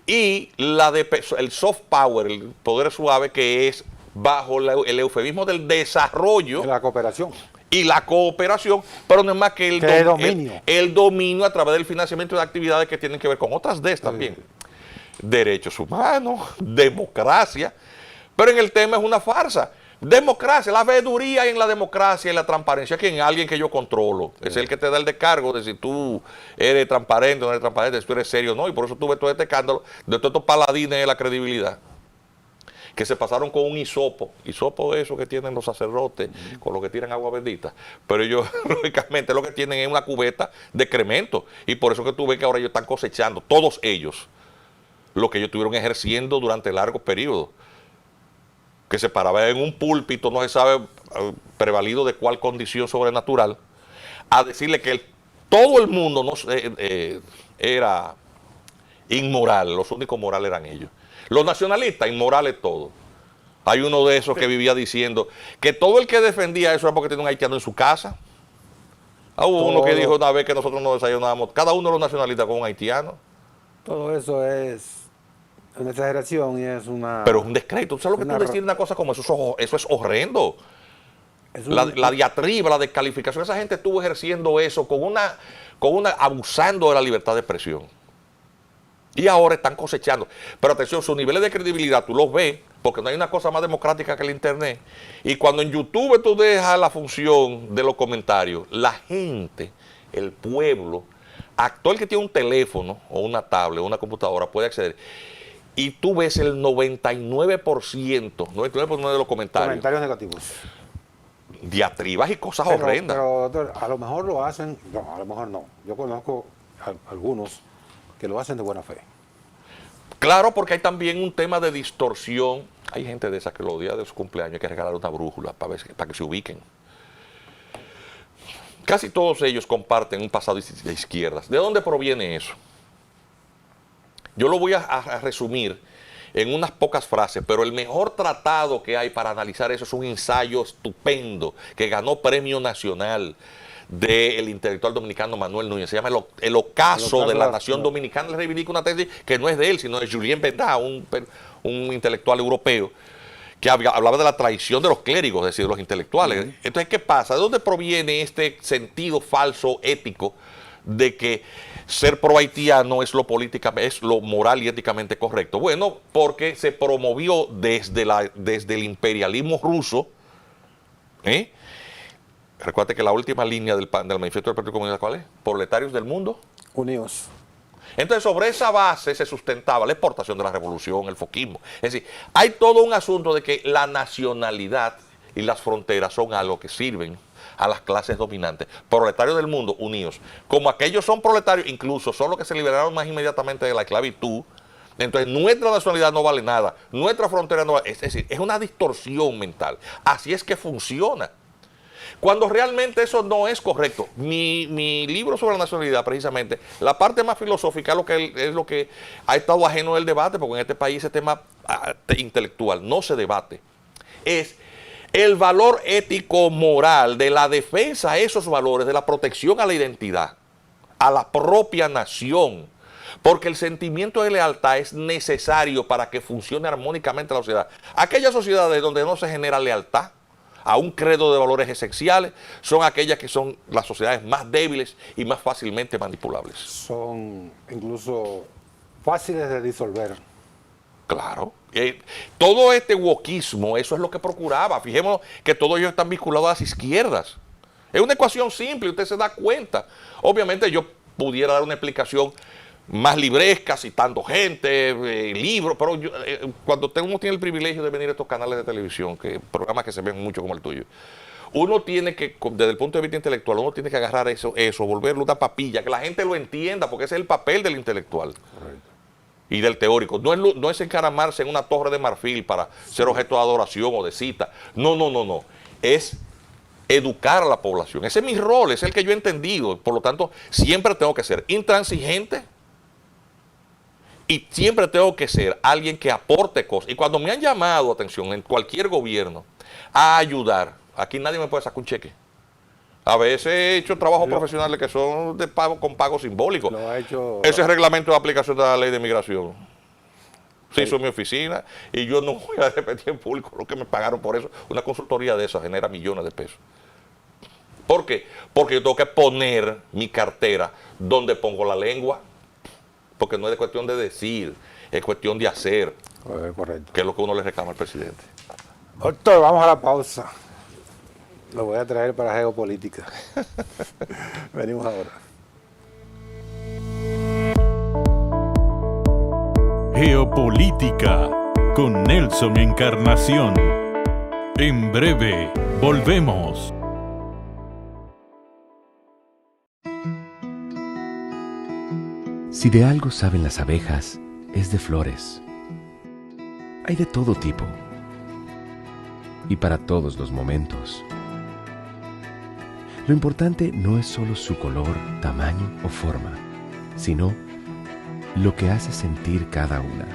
S9: Y el soft power, el poder suave, que es bajo el eufemismo del desarrollo.
S2: La cooperación.
S9: Y la cooperación, pero no es más que el dominio a través del financiamiento de actividades que tienen que ver con otras también. Derechos humanos, democracia, pero en el tema es una farsa. Democracia, la veeduría en la democracia y la transparencia, que en alguien que yo controlo, es el que te da el descargo de si tú eres transparente o no eres transparente, si tú eres serio o no, y por eso tuve todo este escándalo de todos estos paladines de la credibilidad. que se pasaron con un hisopo de eso que tienen los sacerdotes, con lo que tiran agua bendita, pero ellos lógicamente lo que tienen es una cubeta de excremento, y por eso que tú ves que ahora ellos están cosechando, todos ellos, lo que ellos estuvieron ejerciendo durante largos periodos, que se paraba en un púlpito, no se sabe prevalido de cuál condición sobrenatural, a decirle que todo el mundo no era inmoral, los únicos morales eran ellos. Los nacionalistas, inmorales todos. Hay uno de esos que vivía diciendo que todo el que defendía eso era porque tenía un haitiano en su casa. Hubo uno que dijo una vez que nosotros nos desayunábamos, cada uno de los nacionalistas con un haitiano.
S2: Todo eso es una exageración y es una...
S9: Pero es un descrédito. ¿Tú sabes lo que tú decir una cosa como eso? Eso es horrendo. La diatriba, la descalificación, esa gente estuvo ejerciendo eso abusando de la libertad de expresión. Y ahora están cosechando. Pero atención, sus niveles de credibilidad tú los ves, porque no hay una cosa más democrática que el internet. Y cuando en YouTube tú dejas la función de los comentarios, la gente, el pueblo, todo el que tiene un teléfono o una tablet o una computadora puede acceder. Y tú ves el 99% de los comentarios.
S2: Comentarios negativos.
S9: Diatribas y cosas horrendas.
S2: Pero doctor, a lo mejor lo hacen, no, a lo mejor no. Yo conozco algunos que lo hacen de buena fe.
S9: Claro, porque hay también un tema de distorsión. Hay gente de esas que los días de su cumpleaños hay que regalar una brújula para que se ubiquen. Casi todos ellos comparten un pasado de izquierdas. ¿De dónde proviene eso? Yo lo voy a resumir en unas pocas frases, pero el mejor tratado que hay para analizar eso es un ensayo estupendo que ganó premio nacional del intelectual dominicano Manuel Núñez. Se llama El ocaso de la nación dominicana. Le reivindica una tesis que no es de él, sino de Julien Bernard, un intelectual europeo, que hablaba de la traición de los clérigos, es decir, de los intelectuales. Entonces, ¿qué pasa? ¿De dónde proviene este sentido falso ético de que ser pro haitiano es lo moral y éticamente correcto? Bueno, porque se promovió desde el imperialismo ruso. Recuerda que la última línea del manifiesto del Partido Comunista, ¿cuál es? Proletarios del mundo
S2: unidos.
S9: Entonces, sobre esa base se sustentaba la exportación de la revolución, el foquismo. Es decir, hay todo un asunto de que la nacionalidad y las fronteras son algo que sirven a las clases dominantes. Proletarios del mundo unidos. Como aquellos son proletarios, incluso son los que se liberaron más inmediatamente de la esclavitud, entonces nuestra nacionalidad no vale nada, nuestra frontera no vale. Es decir, es una distorsión mental. Así es que funciona. Cuando realmente eso no es correcto. Mi libro sobre la nacionalidad, precisamente, la parte más filosófica es lo que ha estado ajeno del debate, porque en este país ese tema intelectual no se debate. Es el valor ético-moral de la defensa a esos valores, de la protección a la identidad, a la propia nación, porque el sentimiento de lealtad es necesario para que funcione armónicamente la sociedad. Aquellas sociedades donde no se genera lealtad a un credo de valores esenciales son aquellas que son las sociedades más débiles y más fácilmente manipulables.
S2: Son incluso fáciles de disolver.
S9: Claro. Todo este wokismo, eso es lo que procuraba. Fijémonos que todos ellos están vinculados a las izquierdas. Es una ecuación simple, usted se da cuenta. Obviamente yo pudiera dar una explicación más libresca, citando gente, libros, pero cuando uno tiene el privilegio de venir a estos canales de televisión, programas que se ven mucho como el tuyo, uno tiene que, desde el punto de vista intelectual, uno tiene que agarrar eso, volverlo una papilla, que la gente lo entienda, porque ese es el papel del intelectual. Correcto. Y del teórico. No es encaramarse en una torre de marfil para ser objeto de adoración o de cita. No. Es educar a la población. Ese es mi rol, es el que yo he entendido. Por lo tanto, siempre tengo que ser intransigente y siempre tengo que ser alguien que aporte cosas. Y cuando me han llamado, atención, en cualquier gobierno, a ayudar, aquí nadie me puede sacar un cheque. A veces he hecho trabajos profesionales que son de pago con pago simbólico. Ese reglamento de aplicación de la ley de migración se hizo en mi oficina y yo no voy a repetir en público lo que me pagaron por eso. Una consultoría de esas genera millones de pesos. ¿Por qué? Porque yo tengo que poner mi cartera donde pongo la lengua. Porque no es cuestión de decir, es cuestión de hacer.
S2: Correcto.
S9: Que es lo que uno le reclama al presidente.
S2: Doctor, vamos a la pausa. Lo voy a traer para geopolítica. Venimos ahora.
S1: Geopolítica, con Nelson Encarnación. En breve, volvemos.
S3: Si de algo saben las abejas, es de flores. Hay de todo tipo y para todos los momentos. Lo importante no es solo su color, tamaño o forma, sino lo que hace sentir cada una.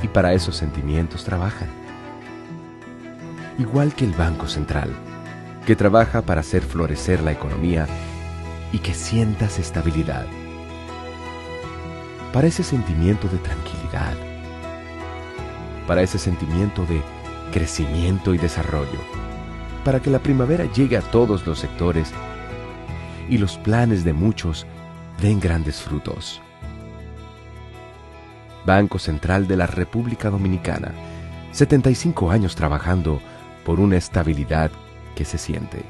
S3: Y para esos sentimientos trabajan. Igual que el Banco Central, que trabaja para hacer florecer la economía y que sientas estabilidad. Para ese sentimiento de tranquilidad, para ese sentimiento de crecimiento y desarrollo, para que la primavera llegue a todos los sectores y los planes de muchos den grandes frutos. Banco Central de la República Dominicana, 75 años trabajando por una estabilidad que se siente.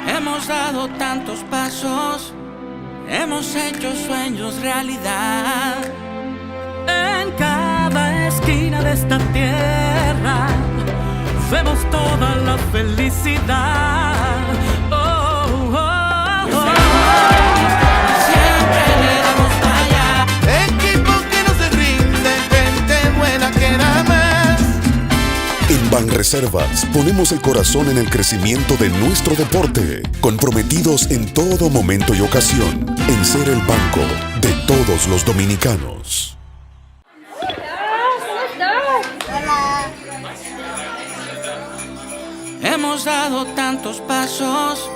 S5: Hemos dado tantos pasos, hemos hecho sueños realidad. En cada esquina de esta tierra vemos toda la felicidad. Oh, oh, oh. Siempre le damos para allá.
S6: Equipo que no se rinde, gente buena que da más.
S7: En Banreservas ponemos el corazón en el crecimiento de nuestro deporte, comprometidos en todo momento y ocasión en ser el banco de todos los dominicanos.
S5: Hemos dado tantos pasos,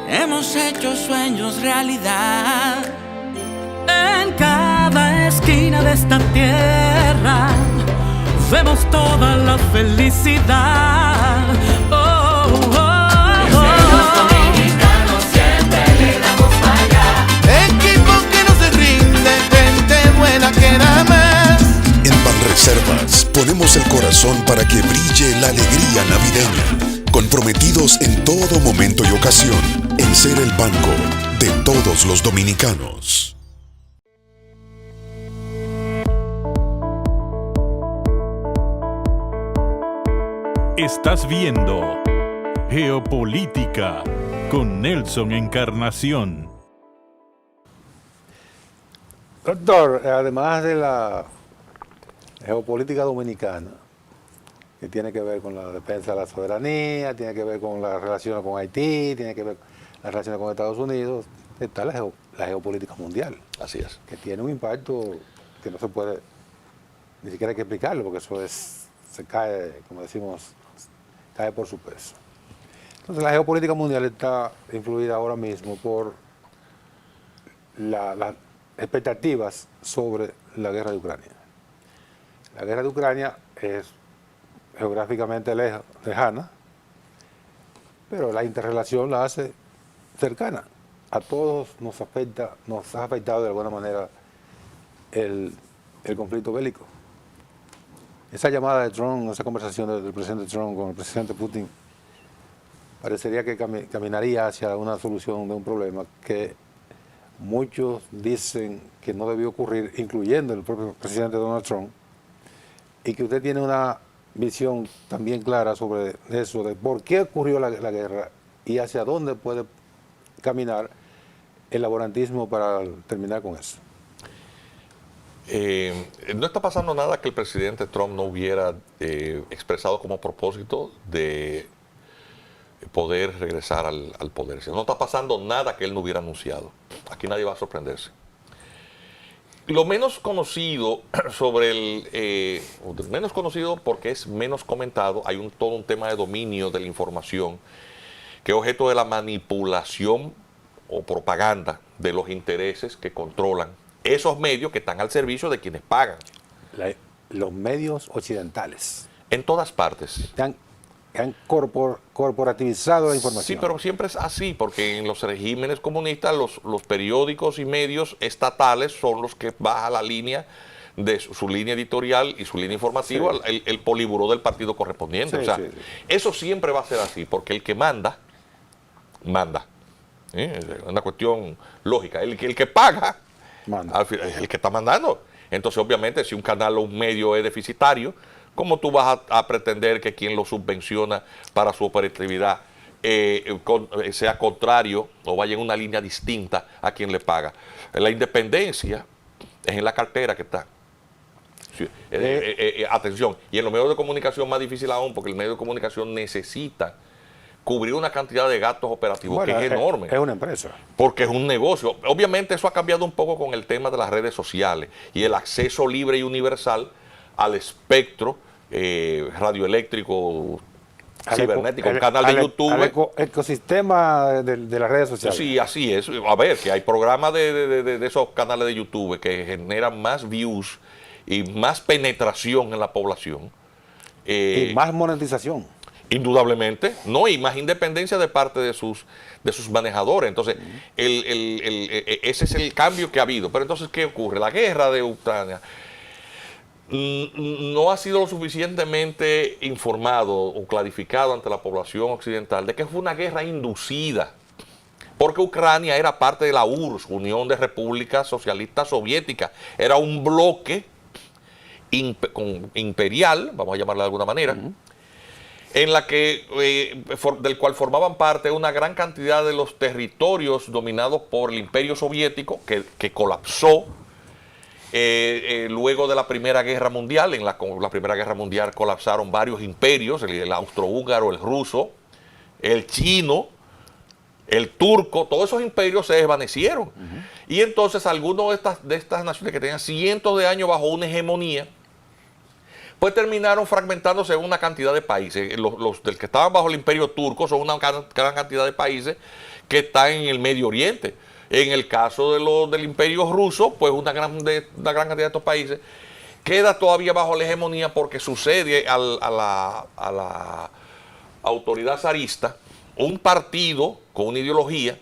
S5: hemos hecho sueños realidad. En cada esquina de esta tierra vemos toda la felicidad. Oh, oh, oh. Los dominicanos siempre le damos para allá.
S6: Equipo que no se rinde, gente buena que da más.
S7: En Banreservas ponemos el corazón para que brille la alegría navideña, comprometidos en todo momento y ocasión en ser el banco de todos los dominicanos.
S1: Estás viendo Geopolítica con Nelson Encarnación.
S2: Doctor, además de la geopolítica dominicana, que tiene que ver con la defensa de la soberanía, tiene que ver con las relaciones con Haití, tiene que ver con las relaciones con Estados Unidos, está la geopolítica mundial.
S9: Así es.
S2: Que tiene un impacto que no se puede, ni siquiera hay que explicarlo, porque eso se cae, como decimos, cae por su peso. Entonces la geopolítica mundial está influida ahora mismo por las expectativas sobre la guerra de Ucrania. La guerra de Ucrania es geográficamente lejana, pero la interrelación la hace cercana. A todos nos ha afectado de alguna manera el conflicto bélico. Esa llamada de Trump, esa conversación del presidente Trump con el presidente Putin, parecería que caminaría hacia una solución de un problema que muchos dicen que no debió ocurrir, incluyendo el propio presidente Donald Trump, y que usted tiene una visión también clara sobre eso, de por qué ocurrió la guerra y hacia dónde puede caminar el laborantismo para terminar con eso.
S9: No está pasando nada que el presidente Trump no hubiera expresado como propósito de poder regresar al poder. No está pasando nada que él no hubiera anunciado. Aquí nadie va a sorprenderse. Lo menos conocido sobre menos conocido porque es menos comentado, hay todo un tema de dominio de la información que es objeto de la manipulación o propaganda de los intereses que controlan esos medios que están al servicio de quienes pagan.
S2: Los medios occidentales.
S9: En todas partes.
S2: Han corporativizado la información.
S9: Sí, pero siempre es así, porque en los regímenes comunistas los periódicos y medios estatales son los que bajan la línea de su línea editorial y su línea informativa el poliburó del partido correspondiente. Eso siempre va a ser así, porque el que manda, es una cuestión lógica. El que paga, es el que está mandando. Entonces, obviamente, si un canal o un medio es deficitario, ¿cómo tú vas a pretender que quien lo subvenciona para su operatividad sea contrario o vaya en una línea distinta a quien le paga? La independencia es en la cartera que está. Atención, y en los medios de comunicación más difícil aún, porque el medio de comunicación necesita cubrir una cantidad de gastos operativos que es enorme. Es
S2: una empresa.
S9: Porque es un negocio. Obviamente eso ha cambiado un poco con el tema de las redes sociales y el acceso libre y universal al espectro radioeléctrico, cibernético, un canal de YouTube.
S2: Al ecosistema de las redes sociales.
S9: Sí, así es. A ver, que hay programas de esos canales de YouTube que generan más views y más penetración en la población.
S2: Y más monetización.
S9: Indudablemente, no, y más independencia de parte de sus manejadores. Entonces, ese es el cambio que ha habido. Pero entonces, ¿qué ocurre? La guerra de Ucrania no ha sido lo suficientemente informado o clarificado ante la población occidental de que fue una guerra inducida, porque Ucrania era parte de la URSS, Unión de Repúblicas Socialistas Soviéticas, era un bloque imperial, vamos a llamarlo de alguna manera, en la que del cual formaban parte una gran cantidad de los territorios dominados por el Imperio Soviético, que colapsó luego de la Primera Guerra Mundial. En la Primera Guerra Mundial colapsaron varios imperios, el austrohúngaro, el ruso, el chino, el turco, todos esos imperios se desvanecieron. Y entonces algunos de estas naciones que tenían cientos de años bajo una hegemonía, pues terminaron fragmentándose en una cantidad de países. Los del que estaban bajo el imperio turco son una gran cantidad de países que están en el Medio Oriente. En el caso del imperio ruso, pues una gran cantidad de estos países queda todavía bajo la hegemonía porque sucede a la autoridad zarista un partido con una ideología,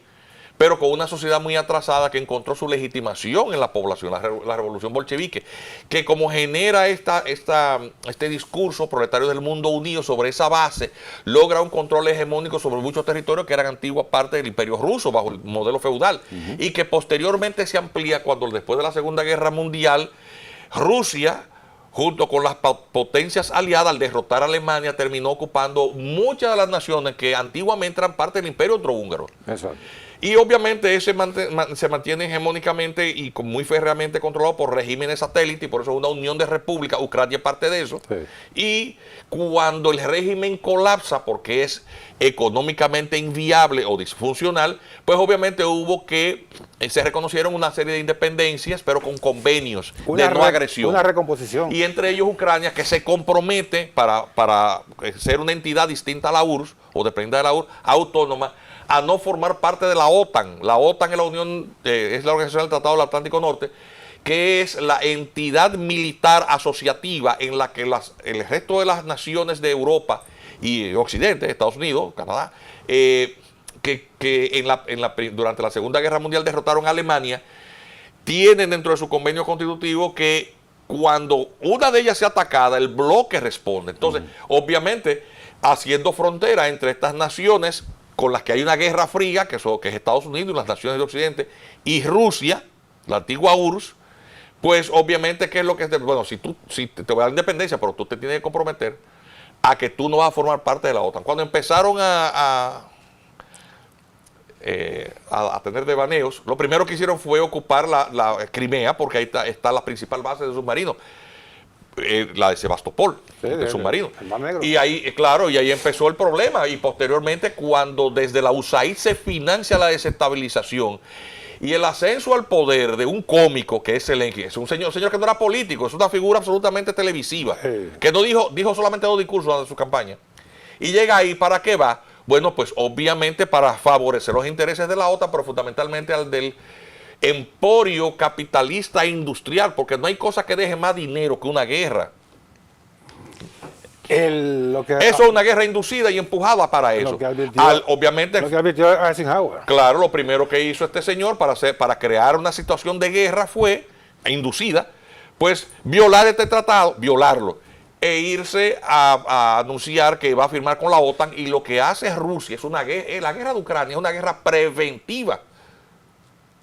S9: pero con una sociedad muy atrasada que encontró su legitimación en la población, la revolución bolchevique, que como genera este discurso proletario del mundo unido sobre esa base, logra un control hegemónico sobre muchos territorios que eran antiguas parte del imperio ruso bajo el modelo feudal, y que posteriormente se amplía cuando después de la Segunda Guerra Mundial, Rusia, junto con las potencias aliadas, al derrotar a Alemania, terminó ocupando muchas de las naciones que antiguamente eran parte del imperio austrohúngaro. Exacto. Y obviamente ese se mantiene hegemónicamente y muy férreamente controlado por regímenes satélites, y por eso es una unión de repúblicas. Ucrania es parte de eso. Sí. Y cuando el régimen colapsa porque es económicamente inviable o disfuncional, pues obviamente se reconocieron una serie de independencias, pero con convenios de no agresión.
S2: Una recomposición.
S9: Y entre ellos Ucrania, que se compromete para ser una entidad distinta a la URSS, o dependiente de la URSS, autónoma, a no formar parte de la OTAN. La OTAN es es la Organización del Tratado del Atlántico Norte, que es la entidad militar asociativa en la que el resto de las naciones de Europa y Occidente, Estados Unidos, Canadá, durante la Segunda Guerra Mundial derrotaron a Alemania, tienen dentro de su convenio constitutivo que cuando una de ellas sea atacada, el bloque responde. Entonces, obviamente, haciendo frontera entre estas naciones con las que hay una guerra fría, que es Estados Unidos y las naciones de Occidente, y Rusia, la antigua URSS, pues obviamente, ¿qué es lo que es? Bueno, si te voy a dar independencia, pero tú te tienes que comprometer a que tú no vas a formar parte de la OTAN. Cuando empezaron a tener devaneos, lo primero que hicieron fue ocupar la Crimea, porque ahí está la principal base de submarinos, la de Sebastopol, el submarino. Y ahí, claro, y ahí empezó el problema. Y posteriormente, cuando desde la USAID se financia la desestabilización y el ascenso al poder de un cómico que es Zelensky, es un señor que no era político, es una figura absolutamente televisiva, que no dijo solamente 2 discursos durante su campaña. Y llega ahí, ¿para qué va? Bueno, pues obviamente para favorecer los intereses de la OTAN, pero fundamentalmente al del emporio capitalista e industrial, porque no hay cosa que deje más dinero que una guerra. Eso es una guerra inducida y empujada para eso. Obviamente,
S2: lo que advirtió Eisenhower.
S9: Claro, lo primero que hizo este señor para crear una situación de guerra fue inducida, pues violar este tratado, violarlo, e irse a anunciar que va a firmar con la OTAN, y lo que hace Rusia es una guerra, la guerra de Ucrania es una guerra preventiva.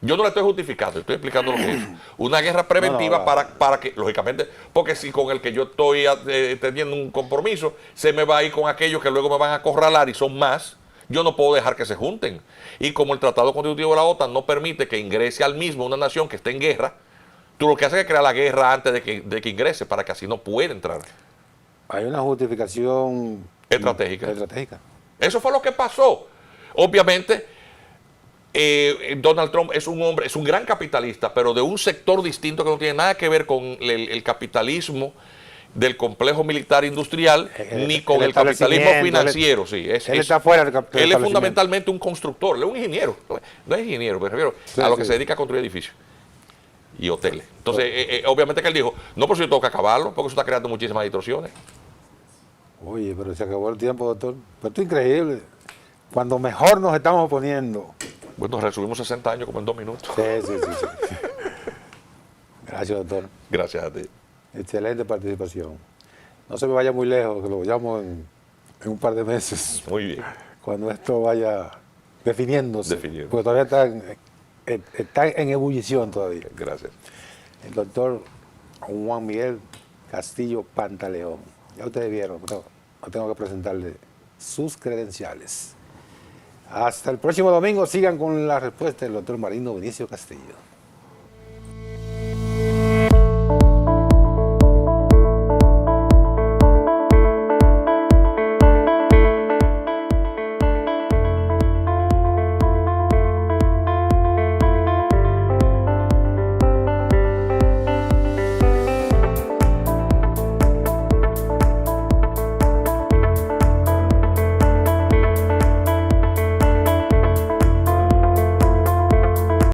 S9: Yo no le estoy justificando, estoy explicando lo que es. Una guerra preventiva para que, lógicamente, porque si con el que yo estoy teniendo un compromiso, se me va a ir con aquellos que luego me van a acorralar y son más, yo no puedo dejar que se junten. Y como el Tratado Constitutivo de la OTAN no permite que ingrese al mismo una nación que esté en guerra, tú lo que haces es crear la guerra antes de que ingrese, para que así no pueda entrar.
S2: Hay una justificación
S9: Estratégica.
S2: Eso
S9: fue lo que pasó. Obviamente, Donald Trump es un hombre, es un gran capitalista, pero de un sector distinto que no tiene nada que ver con el capitalismo del complejo militar industrial, ni con el capitalismo financiero.
S2: Él está fuera del
S9: Él es fundamentalmente un constructor, él es un ingeniero. No es ingeniero, me refiero a lo que se dedica a construir edificios y hoteles. Entonces, obviamente que él dijo, no, por si yo tengo que acabarlo, porque eso está creando muchísimas distorsiones.
S2: Oye, pero se acabó el tiempo, doctor. Pero esto es increíble. Cuando mejor nos estamos poniendo.
S9: Bueno, resumimos 60 años como en 2 minutos.
S2: Sí. Gracias, doctor.
S9: Gracias a ti.
S2: Excelente participación. No se me vaya muy lejos, que lo llamo en un par de meses.
S9: Muy bien.
S2: Cuando esto vaya definiéndose.
S9: Definiendo.
S2: Porque todavía está en ebullición todavía.
S9: Gracias.
S2: El doctor Juan Miguel Castillo Pantaleón. Ya ustedes vieron, no tengo que presentarle sus credenciales. Hasta el próximo domingo, sigan con la respuesta del doctor Marino Vinicio Castillo.